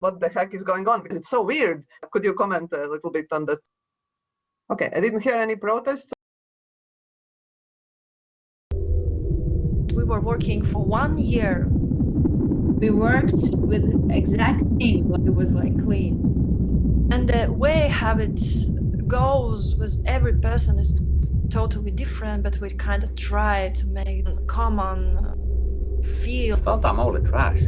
what the heck is going on? Because it's so weird. Could you comment a little bit on that? Okay, I didn't hear any protests. We were working for 1 year. We worked with exact thing. It was like clean. And the way how it goes with every person is totally different, but we kind of try to make a common feel. I felt I'm all the trash.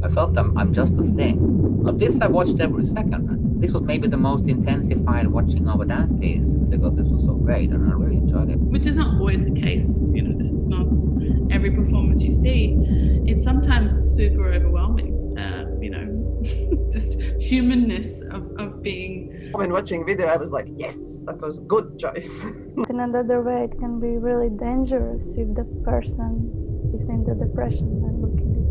I felt I'm just a thing. Of this I watched every second. This was maybe the most intensified watching of a dance piece because this was so great and I really enjoyed it. Which is not always the case. You know, this is not every performance you see. It's sometimes super overwhelming. You know, just humanness of being. When watching video, I was like, yes, that was good choice. In another way, it can be really dangerous if the person is into depression and looking at it.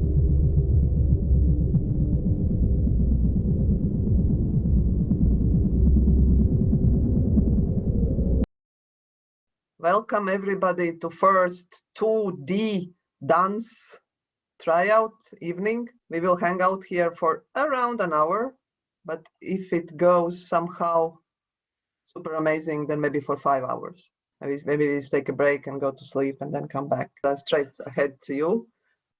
Welcome everybody to first 2D dance tryout evening. We will hang out here for around an hour, but if it goes somehow super amazing, then maybe for 5 hours. Maybe we take a break and go to sleep and then come back. Straight ahead to you.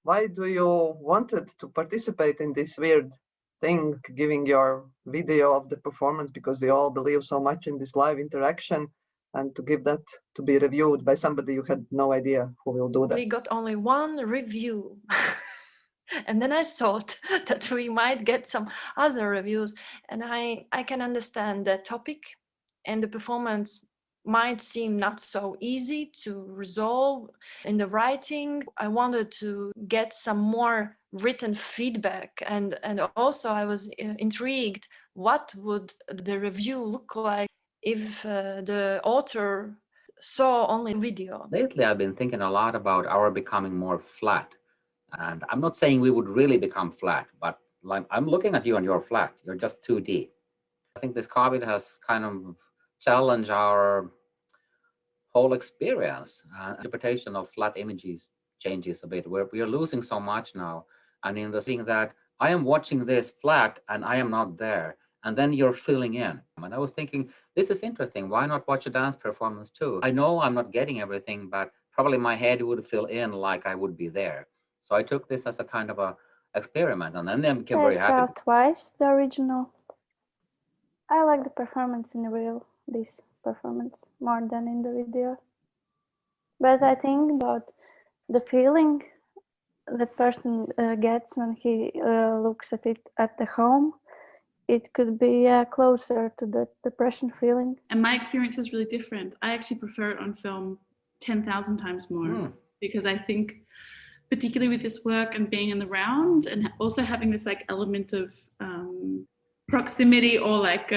Why do you wanted to participate in this weird thing, giving your video of the performance? Because we all believe so much in this live interaction, and to give that to be reviewed by somebody you had no idea who will do that. We got only one review. And then I thought that we might get some other reviews. And I can understand the topic and the performance might seem not so easy to resolve in the writing. I wanted to get some more written feedback, and also I was intrigued what would the review look like if the author saw only video. Lately I've been thinking a lot about our becoming more flat. And I'm not saying we would really become flat, but like I'm looking at you and you're flat. You're just 2D. I think this COVID has kind of challenged our whole experience. Interpretation of flat images changes a bit. We are losing so much now. And in the thing that I am watching this flat and I am not there, and then you're filling in. And I was thinking, this is interesting. Why not watch a dance performance too? I know I'm not getting everything, but probably my head would fill in like I would be there. So I took this as a kind of a experiment, and then I became very happy. I saw twice the original. I like the performance in this performance more than in the video. But I think about the feeling the person gets when he looks at it at the home. It could be closer to the depression feeling. And my experience was really different. I actually prefer it on film 10,000 times more because I think, particularly with this work and being in the round and also having this like element of proximity or like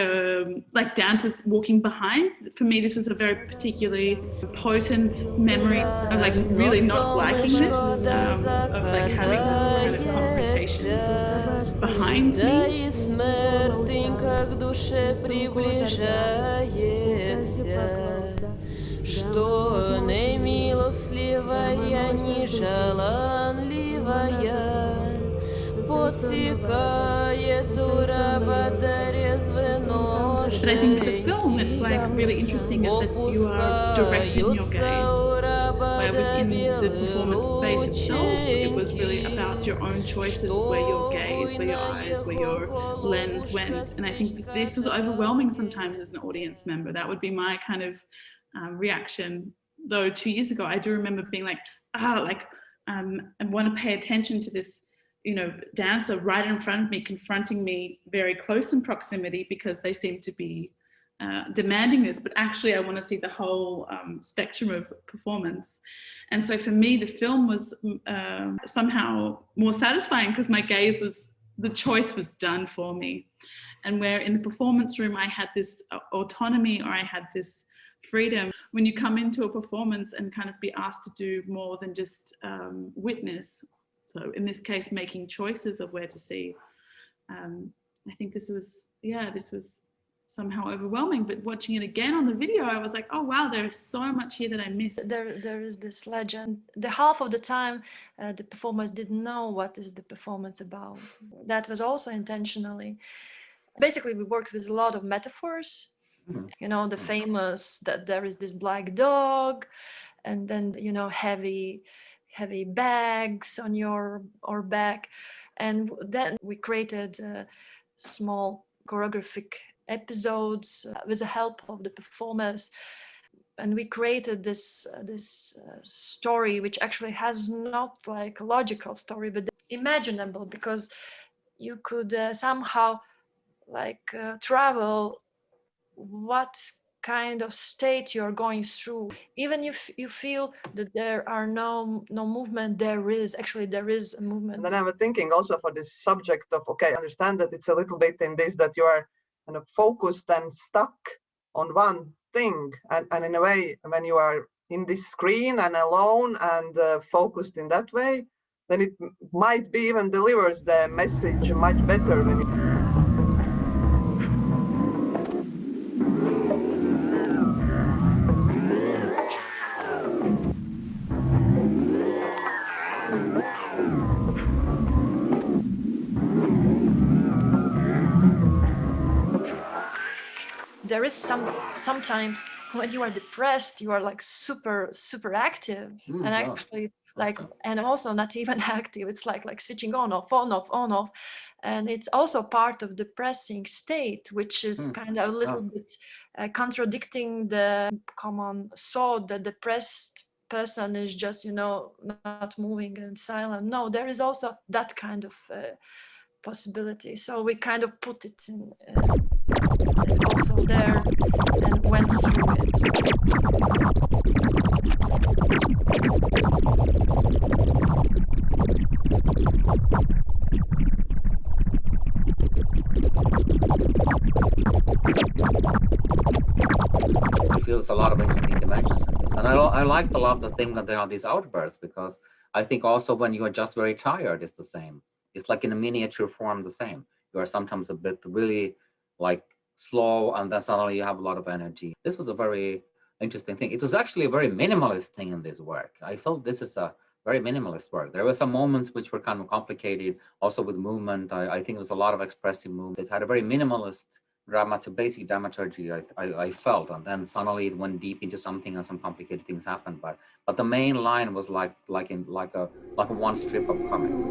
dancers walking behind. For me, this was a very particularly potent memory of like really not liking this, of like having this kind of confrontation behind me. Что немилостливая, ни жаланливая, подсекает ураба резвеножей. But I think with the film, it's like really interesting is that you are directing your gaze. Where within the performance space itself, it was really about your own choices, where your gaze, where your eyes, where your lens went. And I think this was overwhelming sometimes as an audience member. That would be my kind of reaction. Though 2 years ago, I do remember being like, I want to pay attention to this, you know, dancer right in front of me, confronting me very close in proximity because they seem to be demanding this, but actually I want to see the whole spectrum of performance. And so for me, the film was somehow more satisfying because my gaze was, the choice was done for me. And where in the performance room, I had this autonomy, or I had this freedom. When you come into a performance and kind of be asked to do more than just witness, so in this case, making choices of where to see, I think this was somehow overwhelming. But watching it again on the video, I was like, oh wow, there's so much here that I missed. There is this legend. The half of the time, the performers didn't know what is the performance about. That was also intentionally. Basically, we worked with a lot of metaphors. You know, the famous that there is this black dog, and then heavy bags on your back, and then we created small choreographic episodes with the help of the performers, and we created this story which actually has not like a logical story but imaginable, because you could somehow like travel what kind of state you're going through. Even if you feel that there are no movement, there is a movement. And then I was thinking also for this subject of, okay, understand that it's a little bit in this that you are kind of focused and stuck on one thing. And in a way, when you are in this screen and alone and focused in that way, then it might be even delivers the message much better when you there is sometimes when you are depressed, you are like super active, and actually like, and also not even active. It's like switching on off, and it's also part of depressing state, which is kind of a little bit contradicting the common thought that depressed person is just not moving and silent. No, there is also that kind of possibility. So we kind of put it in also there and went through it. It feels a lot of interesting dimensions in this. And I liked a lot the thing that there are these outbursts, because I think also when you are just very tired, it's the same. It's like in a miniature form the same. You are sometimes a bit really like slow, and then suddenly you have a lot of energy. This was a very interesting thing. It was actually a very minimalist thing in this work. I felt this is a very minimalist work. There were some moments which were kind of complicated, also with movement. I think it was a lot of expressive movement. It had a very minimalist basic dramaturgy, I felt, and then suddenly it went deep into something and some complicated things happened. But the main line was like a one strip of comics.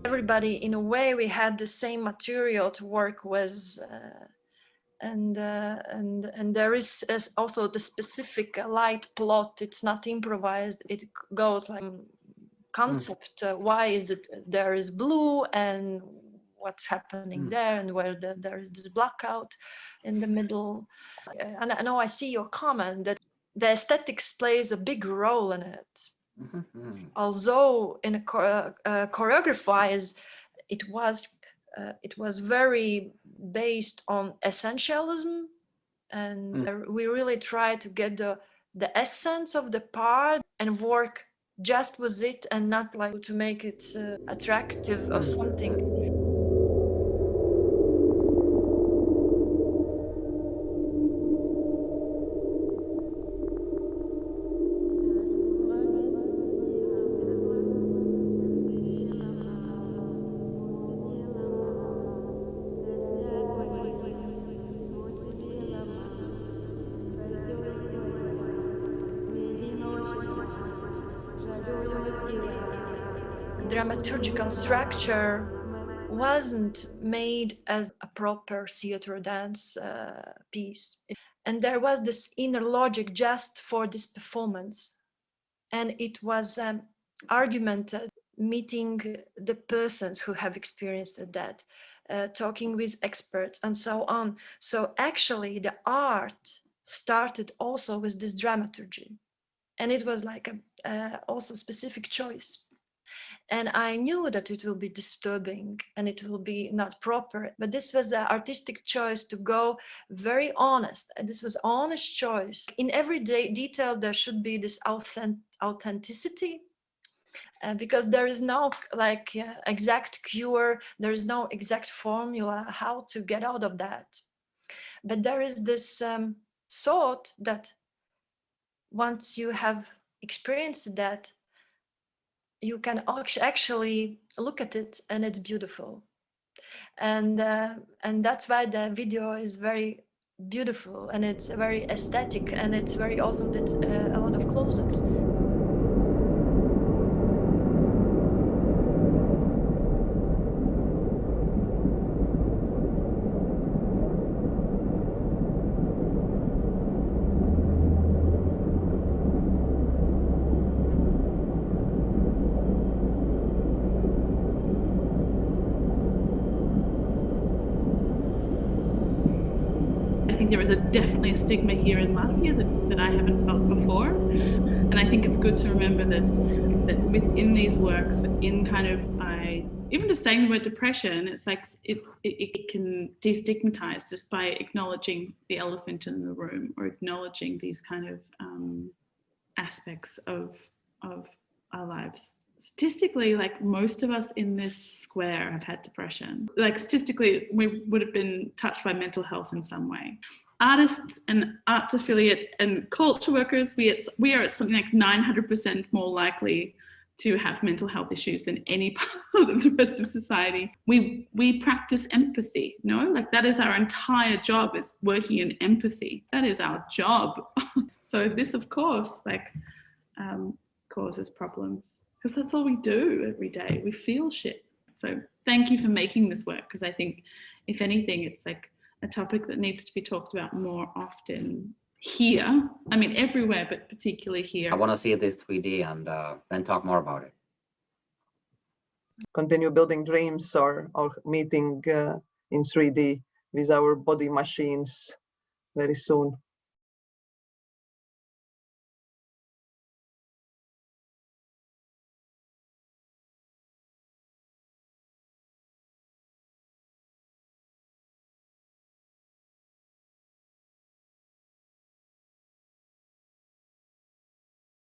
Everybody, in a way, we had the same material to work with, and there is also the specific light plot. It's not improvised. It goes like concept. Why is it there is blue, and what's happening there, and where there is this blackout in the middle. And I know I see your comment that the aesthetics plays a big role in it. Although in a choreography, it was very based on essentialism, and we really tried to get the essence of the part and work just with it, and not like to make it attractive or something. Dramaturgical structure wasn't made as a proper theater dance piece, and there was this inner logic just for this performance, and it was argumented, meeting the persons who have experienced that, talking with experts and so on. So actually the art started also with this dramaturgy, and it was like a also specific choice. And I knew that it will be disturbing and it will be not proper, but this was an artistic choice to go very honest. And this was honest choice. In every detail, there should be this authenticity. Because there is no like exact cure, there is no exact formula how to get out of that. But there is this thought that once you have experienced that, you can actually look at it and it's beautiful. And that's why the video is very beautiful and it's very aesthetic and it's very awesome. It's a lot of close-ups. There is definitely a stigma here in Latvia that I haven't felt before, and I think it's good to remember that within these works, within kind of even just saying the word depression, it's like it can destigmatize just by acknowledging the elephant in the room or acknowledging these kind of aspects of our lives. Statistically, like most of us in this square have had depression. Like statistically, we would have been touched by mental health in some way. Artists and arts affiliate and culture workers, we are at something like 900% more likely to have mental health issues than any part of the rest of society. We practice empathy, like that is our entire job, is working in empathy. That is our job. So this, of course, causes problems. Because that's all we do every day. We feel shit. So thank you for making this work, because I think, if anything, it's like a topic that needs to be talked about more often here. I mean, everywhere, but particularly here. I want to see this 3D and then talk more about it. Continue building dreams or meeting in 3D with our body machines very soon.